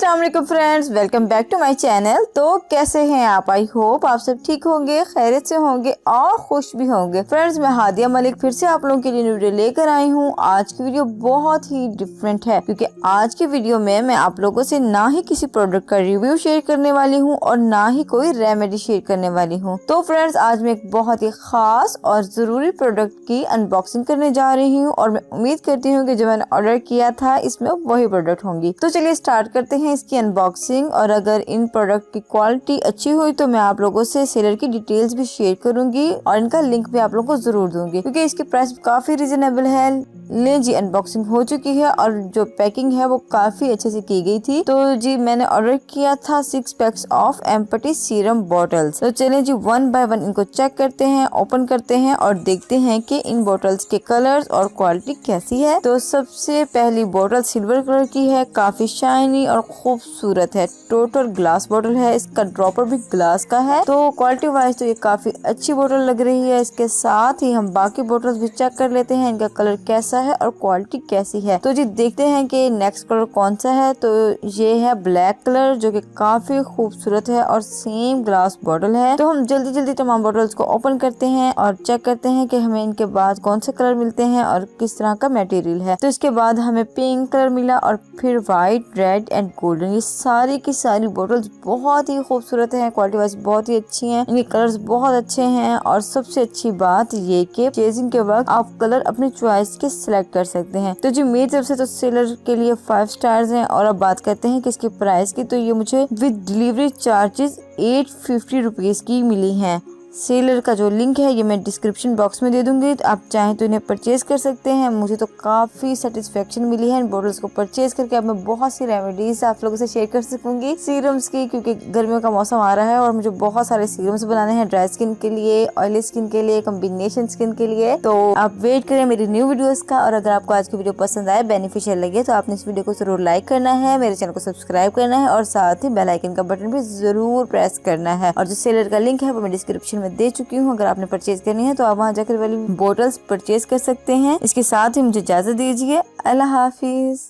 अस्सलाम वालेकुम friends, welcome back to my channel. तो कैसे हैं आप? आई होप आप सब ठीक होंगे, खैरियत से होंगे और खुश भी होंगे। फ्रेंड्स, मैं हादिया मलिक फिर से आप लोगों के लिए वीडियो लेकर आई हूँ। आज की वीडियो बहुत ही डिफरेंट है क्योंकि आज की वीडियो में मैं आप लोगों से ना ही किसी प्रोडक्ट का रिव्यू शेयर करने वाली हूँ और ना ही कोई रेमेडी शेयर करने वाली हूँ। तो फ्रेंड्स, आज मैं एक बहुत ही खास और जरूरी प्रोडक्ट की अनबॉक्सिंग करने जा रही हूँ और मैं उम्मीद करती हूँ कि जो मैंने ऑर्डर किया था इसमें वही प्रोडक्ट होंगी। तो चलिए स्टार्ट करते हैं इसकी अनबॉक्सिंग। और अगर इन प्रोडक्ट की क्वालिटी अच्छी हुई तो मैं आप लोगों से सेलर की डिटेल्स भी शेयर करूंगी और इनका लिंक भी आप लोगों को जरूर दूंगी क्योंकि इसकी प्राइस काफी रिजनेबल है। ले जी, अनबॉक्सिंग हो चुकी है और जो पैकिंग है वो काफी अच्छे से की गई थी। तो जी, मैंने ऑर्डर किया था 6 PACS of empty serum bottles. तो चलें जी, वन बाय वन इनको चेक करते हैं, ओपन करते हैं और देखते हैं कि इन बॉटल्स के कलर्स और क्वालिटी कैसी है। तो सबसे पहली बॉटल सिल्वर कलर की है, काफी शाइनी और खूबसूरत है। टोटल ग्लास बॉटल है, इसका ड्रॉपर भी ग्लास का है। तो क्वालिटी वाइज तो ये काफी अच्छी बॉटल लग रही है। इसके साथ ही हम बाकी बॉटल्स भी चेक कर लेते हैं, इनका कलर कैसा है और क्वालिटी कैसी है। तो जी देखते हैं कि नेक्स्ट कलर कौन सा है। तो ये है ब्लैक कलर जो कि काफी खूबसूरत है और सेम ग्लास बॉटल है। तो हम जल्दी जल्दी तमाम बॉटल्स को ओपन करते हैं और चेक करते हैं कि हमें इनके बाद कौन से कलर मिलते हैं और किस तरह का मटेरियल है। तो इसके बाद हमें पिंक कलर मिला और फिर व्हाइट, रेड एंड गोल्डन। ये सारी की सारी बॉटल्स बहुत ही खूबसूरत हैं, क्वालिटी वाइज बहुत ही अच्छी हैं, इनके कलर्स बहुत अच्छे हैं। और सबसे अच्छी बात ये कि परचेजिंग के वक्त आप कलर अपनी चॉइस के सिलेक्ट कर सकते हैं। तो जी मेरी तरफ से तो सेलर के लिए 5 स्टार्स हैं। और अब बात करते हैं कि इसकी प्राइस की। तो ये मुझे विद डिलीवरी चार्जेस 850 रुपीज की मिली हैं। सेलर का जो लिंक है ये मैं डिस्क्रिप्शन बॉक्स में दे दूंगी, तो आप चाहें तो इन्हें परचेज कर सकते हैं। मुझे तो काफी सेटिस्फेक्शन मिली है इन बॉटल्स को परचेज करके। अब मैं बहुत सी रेमेडीज आप लोगों से शेयर कर सकूंगी सीरम्स की, क्योंकि गर्मियों का मौसम आ रहा है और मुझे बहुत सारे सीरम्स बनाने हैं, ड्राई स्किन के लिए, ऑयली स्किन के लिए, कॉम्बिनेशन स्किन के लिए। तो आप वेट करें मेरी न्यू वीडियोस का। और अगर आपको आज की वीडियो पसंद आए, बेनिफिशियल लगे, तो आपने इस वीडियो को जरूर लाइक करना है, मेरे चैनल को सब्सक्राइब करना है और साथ ही बेल आइकन का बटन भी जरूर प्रेस करना है। और जो सेलर का लिंक है वो मैं डिस्क्रिप्शन में दे चुकी हूँ। अगर आपने परचेज करनी है तो आप वहाँ जाकर वाली बोटल्स परचेज कर सकते हैं। इसके साथ ही मुझे इजाजत दीजिए। अल्लाह हाफिज।